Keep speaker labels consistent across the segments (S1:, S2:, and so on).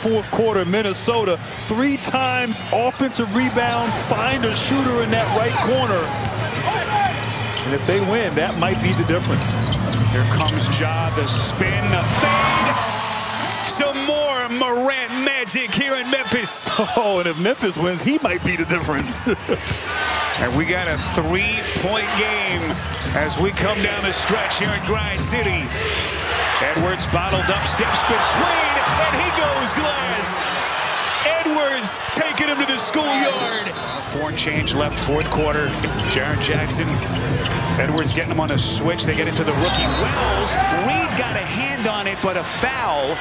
S1: fourth quarter. Minnesota 3 times offensive rebound, find a shooter in that right corner. And if they win, that might be the difference.
S2: Here comes Ja, the spin, the fade. Some more Morant magic here in Memphis.
S1: Oh, and if Memphis wins, he might be the difference.
S2: And we got a 3-point game as we come down the stretch here in Grind City. Edwards bottled up, steps between, and he goes glass. Edwards taking him to the schoolyard. 4 and change left, fourth quarter. Jaren Jackson, Edwards getting him on a switch. They get into the rookie Wells. Reed got a hand on it, but a foul.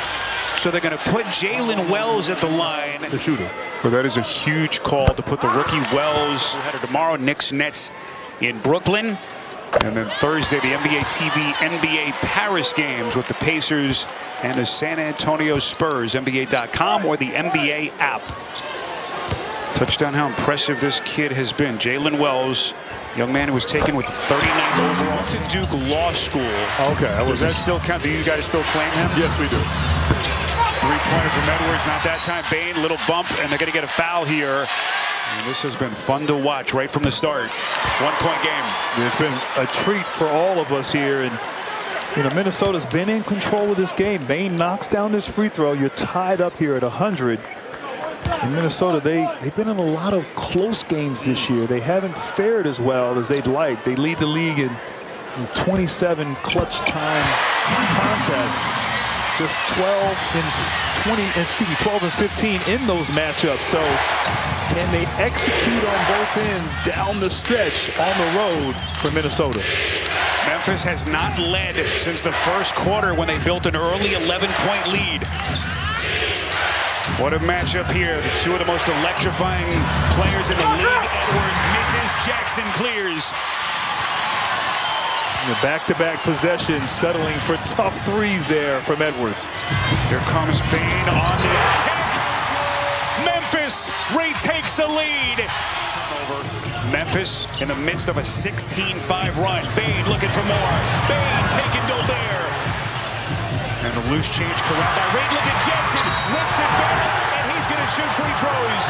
S2: So they're going to put Jalen Wells at the line.
S1: The shooter.
S2: Well, that is a huge call to put the rookie Wells. Header tomorrow, Knicks Nets in Brooklyn. And then Thursday, the NBA TV NBA Paris games with the Pacers and the San Antonio Spurs. NBA.com or the NBA app. Touchdown, how impressive this kid has been. Jalen Wells, young man who was taken with the 39th overall to Duke Law School.
S1: Okay.
S2: Does that still count? Do you guys still claim him?
S1: Yes, we do.
S2: 3-pointer from Edwards, not that time. Bain, little bump, and they're going to get a foul here. And this has been fun to watch right from the start. 1-point game.
S1: It's been a treat for all of us here. And, you know, Minnesota's been in control of this game. Bain knocks down this free throw. You're tied up here at 100. In Minnesota, they've been in a lot of close games this year. They haven't fared as well as they'd like. They lead the league in 27 clutch time contests. Just 12 and 15 in those matchups. So can they execute on both ends down the stretch on the road for Minnesota?
S2: Memphis has not led since the first quarter when they built an early 11-point lead. What a matchup here. The two of the most electrifying players in the league. Edwards misses, Jackson clears.
S1: Back-to-back possessions, settling for tough threes there from Edwards.
S2: Here comes Bain on the attack. Memphis retakes the lead. Memphis in the midst of a 16-5 run. Bain looking for more. Bain taking Gobert. And the loose change corralled by Reed. Look at Jackson. Whips it back, and he's going to shoot free throws.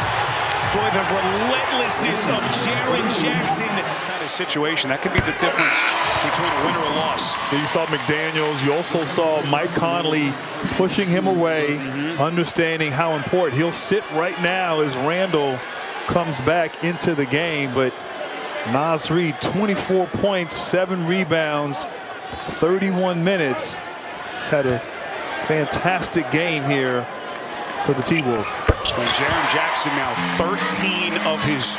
S2: Boy, the relentlessness of Jaren Jackson. This kind of situation, that could be the difference between a win or a loss.
S1: You saw McDaniels. You also saw Mike Conley pushing him away, understanding how important. He'll sit right now as Randall comes back into the game. But Naz Reid, 24 points, 7 rebounds, 31 minutes. Had a fantastic game here for the T-Wolves.
S2: And Jaren Jackson now 13 of his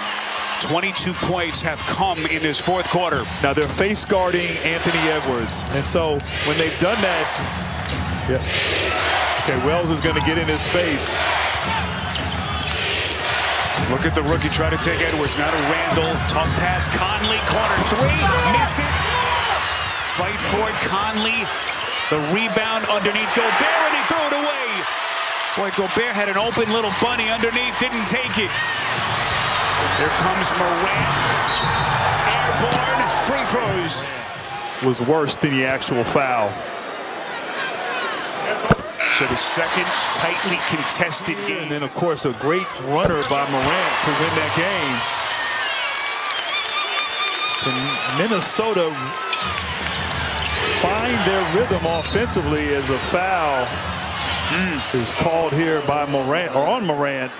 S2: 22 points have come in this fourth quarter.
S1: Now they're face guarding Anthony Edwards. And so when they've done that, okay, Wells is going to get in his space.
S2: Look at the rookie try to take Edwards. Now to Randall. Tough pass. Conley, corner three. Missed it. Fight for it. Conley. The rebound underneath Gobert, and he threw it away. Boy, Gobert had an open little bunny underneath, didn't take it. Here comes Morant. Airborne, free throws.
S1: Was worse than the actual foul.
S2: So the second tightly contested game.
S1: And then, of course, a great runner by Morant to win that game. And Minnesota find their rhythm offensively as a foul is called here by Morant, or on Morant,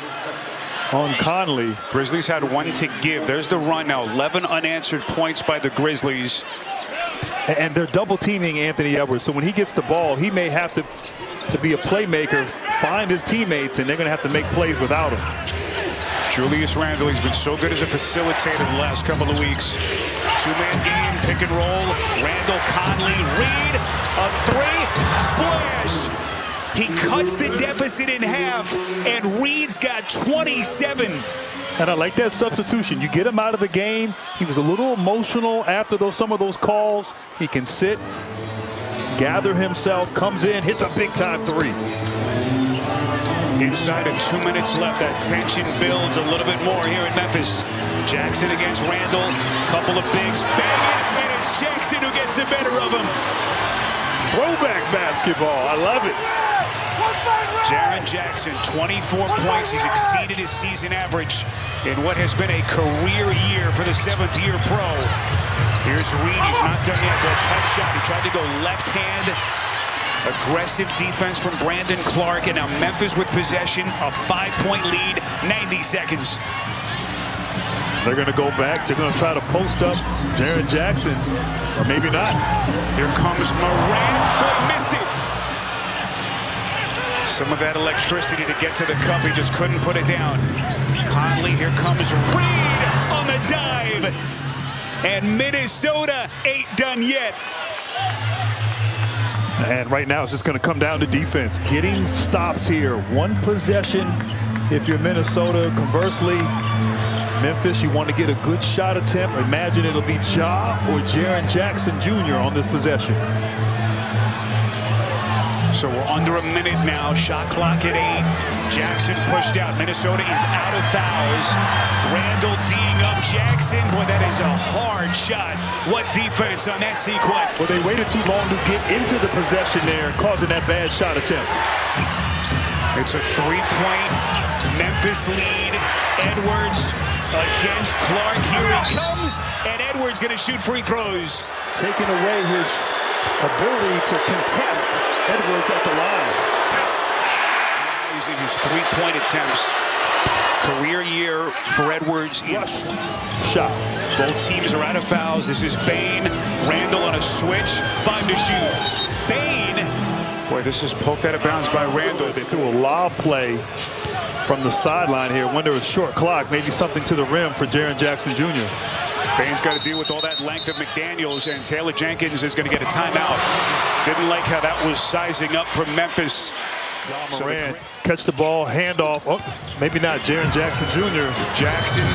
S1: on Conley.
S2: Grizzlies had one to give. There's the run now. 11 unanswered points by the Grizzlies.
S1: And they're double teaming Anthony Edwards. So when he gets the ball, he may have to be a playmaker, find his teammates, and they're going to have to make plays without him.
S2: Julius Randle, he's been so good as a facilitator the last couple of weeks. Two-man game, pick and roll. Randle, Conley, Reed, a three, splash. He cuts the deficit in half, and Reed's got 27.
S1: And I like that substitution. You get him out of the game. He was a little emotional after some of those calls. He can sit, gather himself, comes in, hits a big-time three.
S2: Inside of 2 minutes left, that tension builds a little bit more here in Memphis. Jackson against Randle, couple of bigs, bang it, and it's Jackson who gets the better of him.
S1: Throwback basketball, I love it.
S2: Jaren Jackson, 24 points. He's exceeded his season average in what has been a career year for the 7th-year pro. Here's Reed. He's not done yet. A tough shot. He tried to go left hand. Aggressive defense from Brandon Clark. And now Memphis with possession. A 5-point lead. 90 seconds.
S1: They're going to go back. They're going to try to post up Jaren Jackson. Or maybe not.
S2: Here comes Moran. Boy, missed it. Some of that electricity to get to the cup. He just couldn't put it down. Conley, here comes Reed on the dive. And Minnesota ain't done yet.
S1: And right now it's just going to come down to defense. Getting stops here. One possession if you're Minnesota. Conversely, Memphis, you want to get a good shot attempt. Imagine it'll be Ja or Jaren Jackson Jr. on this possession.
S2: So we're under a minute now. Shot clock at 8. Jackson pushed out. Minnesota is out of fouls. Randall D'ing up Jackson. Boy, that is a hard shot. What defense on that sequence?
S1: Well, they waited too long to get into the possession there, causing that bad shot attempt.
S2: It's a 3-point Memphis lead. Edwards against Clark. Here he comes. And Edwards going to shoot free throws.
S1: Taking away his ability to contest. Edwards at the line.
S2: He's in his 3-point attempts. Career year for Edwards.
S1: Rush shot.
S2: Both teams are out of fouls. This is Bain. Randall on a switch. 5 to shoot. Bain. Boy, this is poked out of bounds by Randall.
S1: They threw a lob play from the sideline here. When there was short clock, maybe something to the rim for Jaren Jackson Jr.
S2: Bain's got to deal with all that length of McDaniels, and Taylor Jenkins is going to get a timeout. Didn't like how that was sizing up from Memphis.
S1: Moran catch the ball, handoff. Oh, maybe not. Jaren Jackson Jr.
S2: Jackson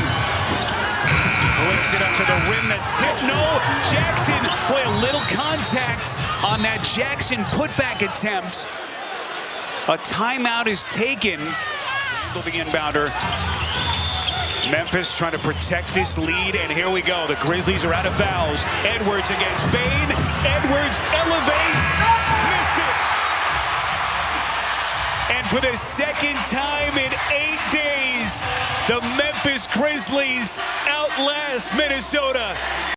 S2: flicks it up to the rim. The tip, no. Jackson, boy, a little contact on that Jackson putback attempt. A timeout is taken. The inbounder. Memphis trying to protect this lead, and here we go. The Grizzlies are out of fouls. Edwards against Bain. Edwards elevates. Missed it. And for the second time in 8 days, the Memphis Grizzlies outlast Minnesota.